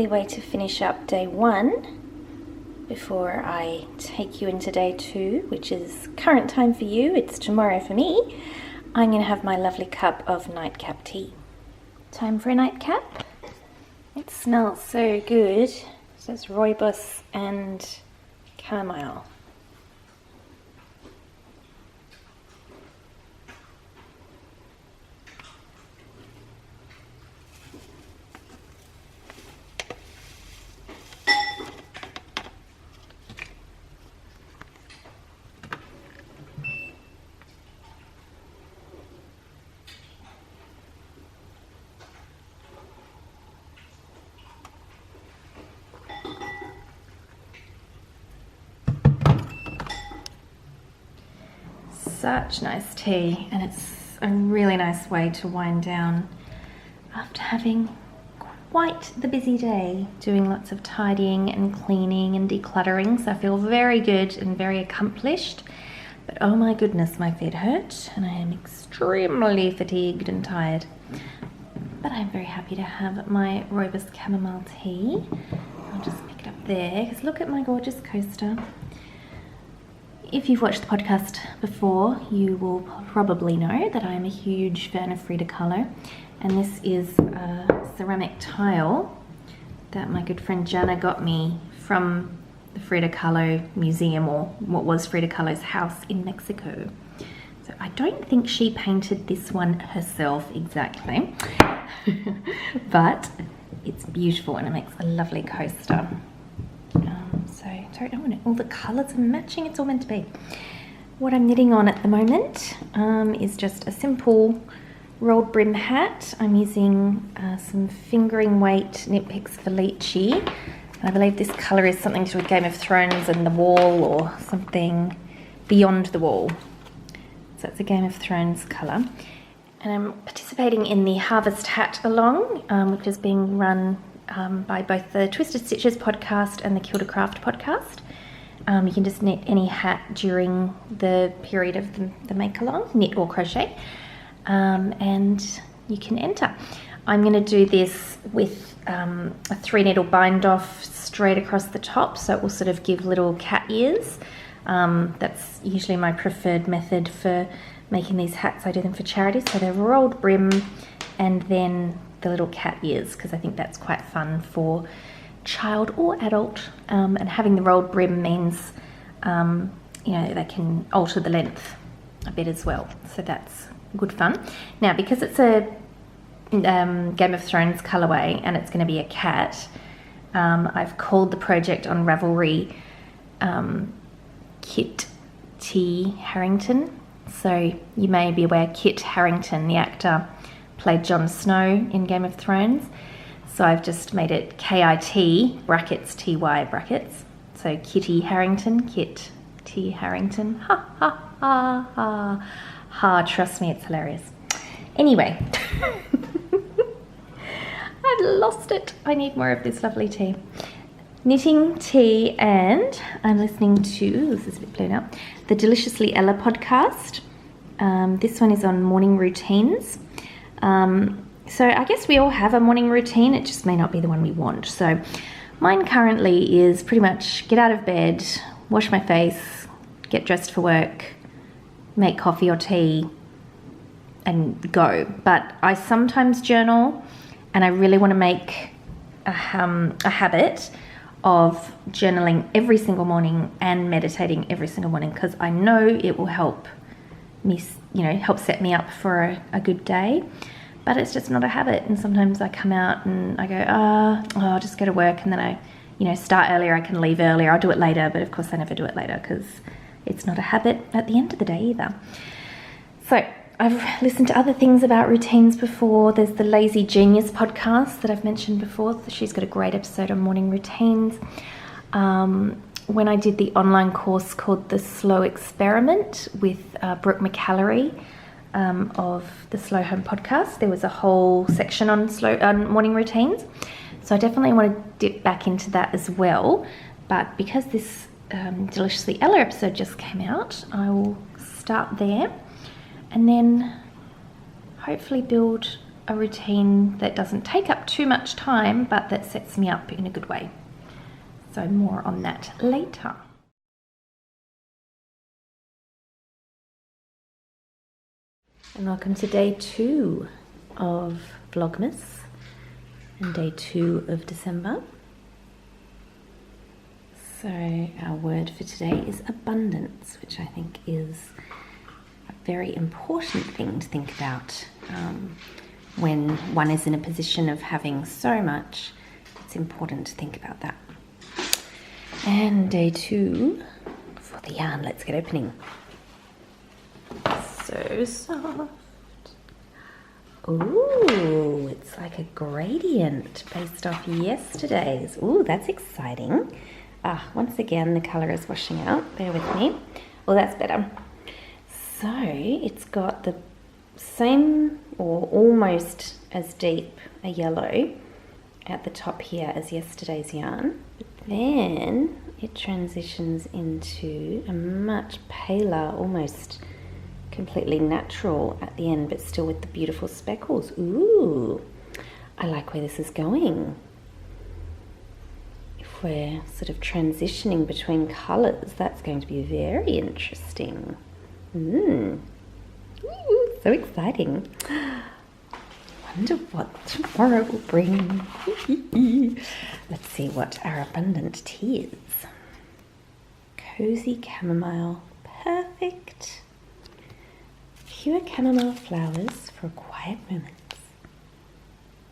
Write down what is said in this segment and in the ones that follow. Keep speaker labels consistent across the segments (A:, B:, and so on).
A: lovely way to finish up day 1 before I take you into day 2, which is current time for you. It's tomorrow for me. I'm going to have my lovely cup of nightcap tea. Time for a nightcap. It smells so good. It says rooibos and chamomile. Such nice tea, and it's a really nice way to wind down after having quite the busy day, doing lots of tidying and cleaning and decluttering. So I feel very good and very accomplished, but oh my goodness, my feet hurt and I am extremely fatigued and tired. But I'm very happy to have my rooibos chamomile tea. I'll just pick it up there because look at my gorgeous coaster. If you've watched the podcast before, you will probably know that I am a huge fan of Frida Kahlo, and this is a ceramic tile that my good friend Jana got me from the Frida Kahlo Museum, or what was Frida Kahlo's house in Mexico. So I don't think she painted this one herself exactly, but it's beautiful and it makes a lovely coaster. So I don't know when all the colours are matching, it's all meant to be. What I'm knitting on at the moment is just a simple rolled brim hat. I'm using some fingering weight Knit Picks Felici. I believe this colour is something to do with Game of Thrones and the Wall, or something beyond the Wall. So it's a Game of Thrones colour. And I'm participating in the Harvest Hat Along, which is being run by both the Twisted Stitches podcast and the Kilda Craft podcast. You can just knit any hat during the period of the make along, knit or crochet, and you can enter. I'm going to do this with a 3 needle bind off straight across the top, so it will sort of give little cat ears. That's usually my preferred method for making these hats. I do them for charity, so they're rolled brim and then the little cat ears, because I think that's quite fun for child or adult, and having the rolled brim means you know, they can alter the length a bit as well, so that's good fun. Now, because it's a Game of Thrones colourway and it's going to be a cat, I've called the project on Ravelry Kit T. Harington. So you may be aware Kit Harington, the actor, played Jon Snow in Game of Thrones. So I've just made it KIT brackets TY brackets. So Kitty Harington, Kit T Harington. Ha ha ha ha ha. Trust me, it's hilarious. Anyway, I've lost it. I need more of this lovely tea. Knitting tea, and I'm listening to, this is a bit blue now, the Deliciously Ella podcast. This one is on morning routines. So I guess we all have a morning routine, it just may not be the one we want. So mine currently is pretty much get out of bed, wash my face, get dressed for work, make coffee or tea, and go. But I sometimes journal, and I really want to make a habit of journaling every single morning and meditating every single morning, because I know it will help me, you know, help set me up for a good day. But it's just not a habit, and sometimes I come out and I go, I'll just go to work, and then I, you know, start earlier, I can leave earlier, I'll do it later, but of course I never do it later because it's not a habit at the end of the day either. So I've listened to other things about routines before. There's the Lazy Genius podcast that I've mentioned before. She's got a great episode on morning routines. When I did the online course called The Slow Experiment with Brooke McAllery, of the Slow Home podcast, there was a whole section on morning routines, so I definitely want to dip back into that as well. But because this Deliciously Ella episode just came out, I will start there and then hopefully build a routine that doesn't take up too much time, but that sets me up in a good way. So more on that later. And welcome to day 2 of Vlogmas and day 2 of December. So our word for today is abundance, which I think is a very important thing to think about. When one is in a position of having so much, it's important to think about that. And day 2 for the yarn. Let's get opening. So soft. Ooh, it's like a gradient based off yesterday's. Ooh, that's exciting. Once again, the colour is washing out. Bear with me. Well, that's better. So it's got the same or almost as deep a yellow at the top here as yesterday's yarn. But then it transitions into a much paler, almost completely natural at the end, but still with the beautiful speckles. Ooh, I like where this is going. If we're sort of transitioning between colours, that's going to be very interesting. Ooh, so exciting. Wonder what tomorrow will bring. Let's see what our abundant tea is. Cozy chamomile, perfect. Pure chamomile flowers for quiet moments.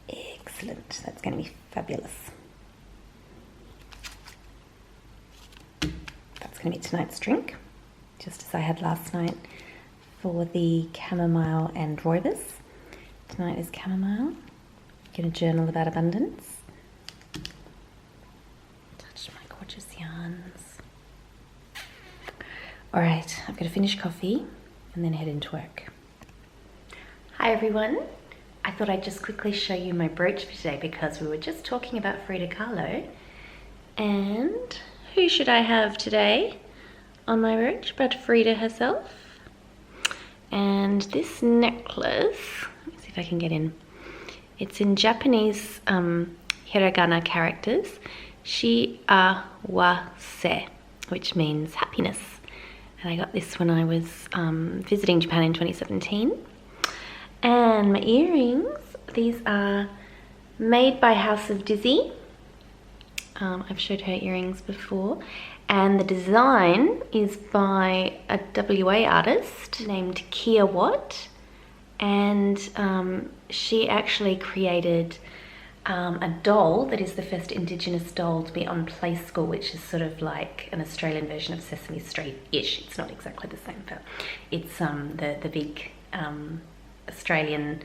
A: Excellent, that's going to be fabulous. That's going to be tonight's drink, just as I had last night for the chamomile and rooibos. Tonight is chamomile. I'm going to journal about abundance. Touch my gorgeous yarns. Alright, I've got to finish coffee and then head into work. Hi everyone. I thought I'd just quickly show you my brooch for today because we were just talking about Frida Kahlo. And who should I have today on my brooch but Frida herself? And this necklace, let me see if I can get in. It's in Japanese hiragana characters, Shiawase, which means happiness. And I got this when I was visiting Japan in 2017. And my earrings, these are made by House of Dizzy. I've showed her earrings before. And the design is by a WA artist named Kia Watt. And she actually created a doll that is the first Indigenous doll to be on Play School, which is sort of like an Australian version of Sesame Street-ish. It's not exactly the same, but it's the big Australian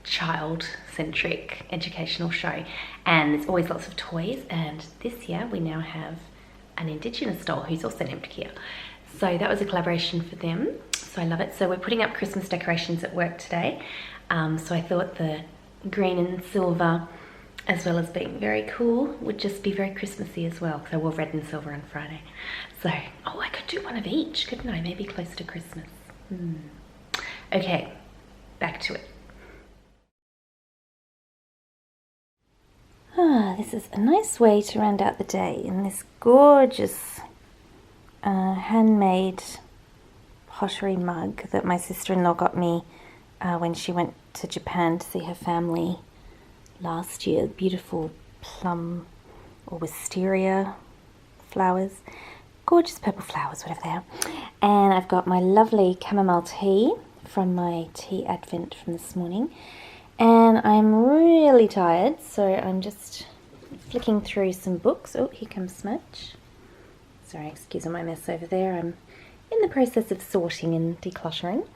A: child-centric educational show. And there's always lots of toys, and this year we now have an Indigenous doll who's also named Kia. So that was a collaboration for them, so I love it. So we're putting up Christmas decorations at work today, so I thought the green and silver, as well as being very cool, would just be very Christmassy as well, because I wore red and silver on Friday. So, oh, I could do one of each, couldn't I? Maybe close to Christmas. Okay, back to it. This is a nice way to round out the day in this gorgeous handmade pottery mug that my sister-in-law got me when she went to Japan to see her family last year. Beautiful plum or wisteria flowers, gorgeous purple flowers, whatever they are. And I've got my lovely chamomile tea from my tea advent from this morning. And I'm really tired, so I'm just flicking through some books. Oh, here comes Smudge. Sorry, excuse my mess over there. I'm in the process of sorting and decluttering.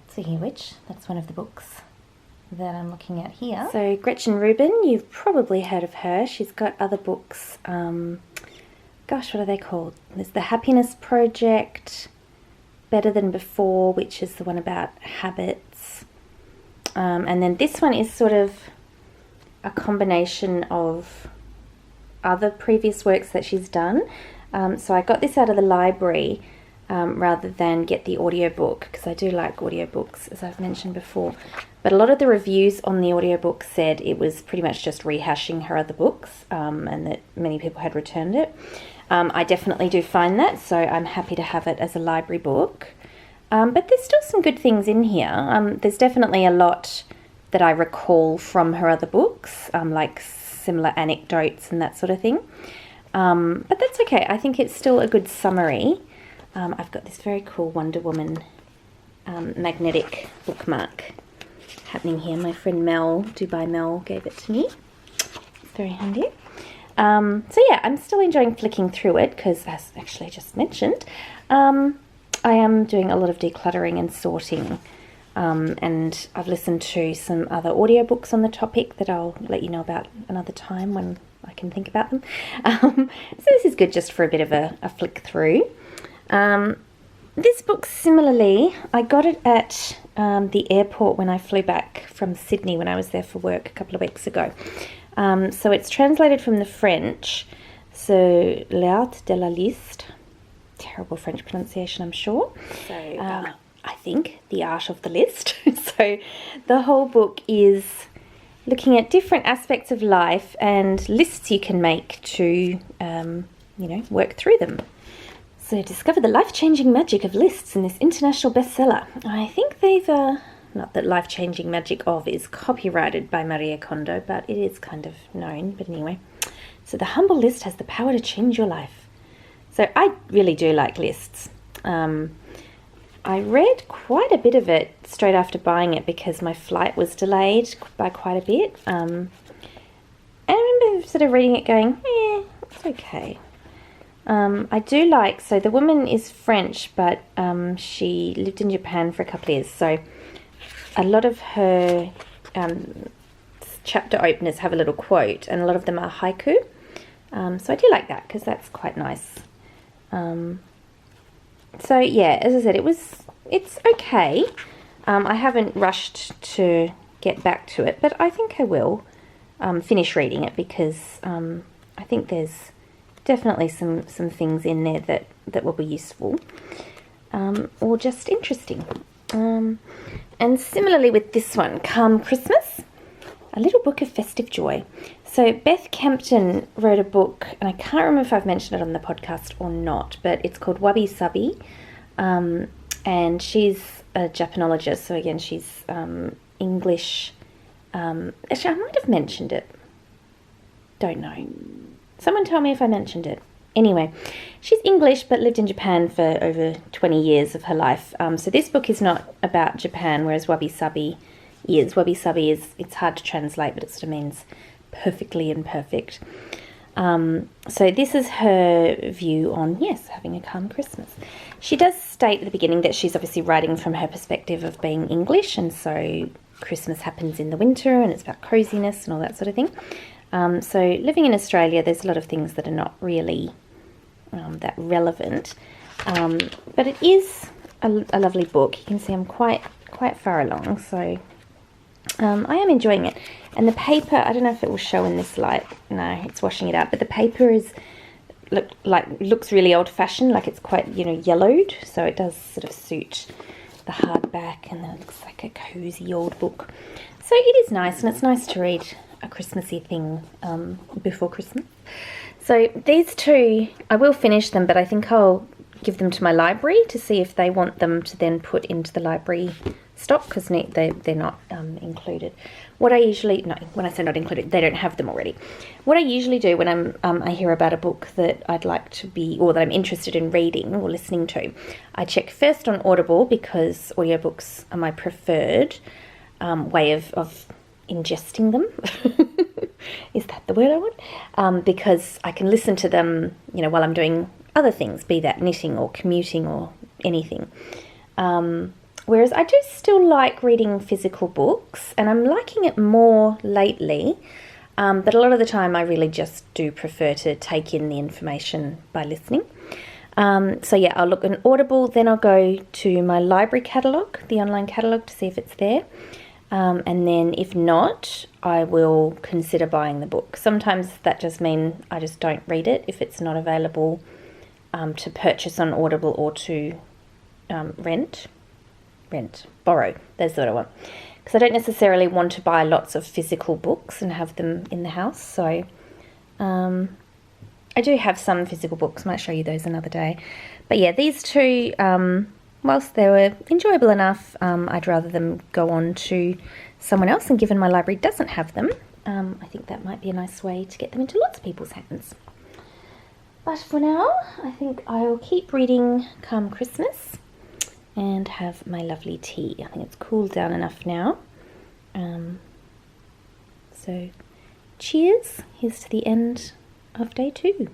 A: Speaking of which, that's one of the books that I'm looking at here. So Gretchen Rubin, you've probably heard of her. She's got other books. Gosh, what are they called? There's The Happiness Project, Better Than Before, which is the one about habits. And then this one is sort of a combination of other previous works that she's done. So I got this out of the library rather than get the audiobook, because I do like audiobooks, as I've mentioned before. But a lot of the reviews on the audiobook said it was pretty much just rehashing her other books, and that many people had returned it. I definitely do find that, so I'm happy to have it as a library book. But there's still some good things in here. There's definitely a lot that I recall from her other books, like similar anecdotes and that sort of thing. But that's okay. I think it's still a good summary. I've got this very cool Wonder Woman magnetic bookmark happening here. My friend Mel, Dubai Mel, gave it to me. It's very handy. So yeah, I'm still enjoying flicking through it because, as actually just mentioned, I am doing a lot of decluttering and sorting. And I've listened to some other audiobooks on the topic that I'll let you know about another time when I can think about them. So this is good just for a bit of a flick through. This book, similarly, I got it at the airport when I flew back from Sydney when I was there for work a couple of weeks ago. So it's translated from the French, so L'Art de la Liste, terrible French pronunciation, I'm sure. So I think The Art of the List. So the whole book is looking at different aspects of life and lists you can make to, work through them. So discover the life-changing magic of lists in this international bestseller. I think they've, not that life-changing magic of is copyrighted by Maria Kondo, but it is kind of known. But anyway, so the humble list has the power to change your life. So I really do like lists. I read quite a bit of it straight after buying it because my flight was delayed by quite a bit. And I remember sort of reading it going, it's okay. I do like, so the woman is French, but she lived in Japan for a couple of years. So a lot of her chapter openers have a little quote, and a lot of them are haiku. So I do like that because that's quite nice. So yeah, as I said, it's okay. I haven't rushed to get back to it, but I think I will finish reading it because I think there's definitely some things in there that will be useful or just interesting. And similarly with this one, Calm Christmas, a little book of festive joy. So Beth Kempton wrote a book, and I can't remember if I've mentioned it on the podcast or not, but it's called Wabi Sabi, and she's a Japanologist, so again, she's English. Actually, I might have mentioned it. Don't know. Someone tell me if I mentioned it. Anyway, she's English but lived in Japan for over 20 years of her life. So this book is not about Japan, whereas Wabi Sabi is. Wabi Sabi it's hard to translate, but it sort of means perfectly imperfect. So this is her view on, yes, having a calm Christmas. She does state at the beginning that she's obviously writing from her perspective of being English, and so Christmas happens in the winter and it's about coziness and all that sort of thing. So living in Australia, there's a lot of things that are not really that relevant, but it is a lovely book. You can see I'm quite far along, so I am enjoying it. And the paper, I don't know if it will show in this light. No, it's washing it out. But the paper looks really old-fashioned, like it's quite yellowed, so it does sort of suit the hardback, and then it looks like a cozy old book. So it is nice, and it's nice to read a Christmassy thing before Christmas. So these two, I will finish them, but I think I'll give them to my library to see if they want them to then put into the library stock, because they're not included. What I usually, no, when I say not included, they don't have them already. What I usually do when I hear about a book that I'd like to be, or that I'm interested in reading or listening to, I check first on Audible, because audiobooks are my preferred way of ingesting them. Is that the word I want? Because I can listen to them, while I'm doing other things, be that knitting or commuting or anything. Whereas I do still like reading physical books, and I'm liking it more lately. But a lot of the time I really just do prefer to take in the information by listening. So yeah, I'll look in Audible, then I'll go to my library catalogue, the online catalogue, to see if it's there. And then if not, I will consider buying the book. Sometimes that just means I just don't read it if it's not available to purchase on Audible or to borrow. That's what I want. Because I don't necessarily want to buy lots of physical books and have them in the house. So I do have some physical books. I might show you those another day. But yeah, these two, whilst they were enjoyable enough, I'd rather them go on to someone else. And given my library doesn't have them, I think that might be a nice way to get them into lots of people's hands. But for now, I think I'll keep reading come Christmas and have my lovely tea. I think it's cooled down enough now. So cheers. Here's to the end of day 2.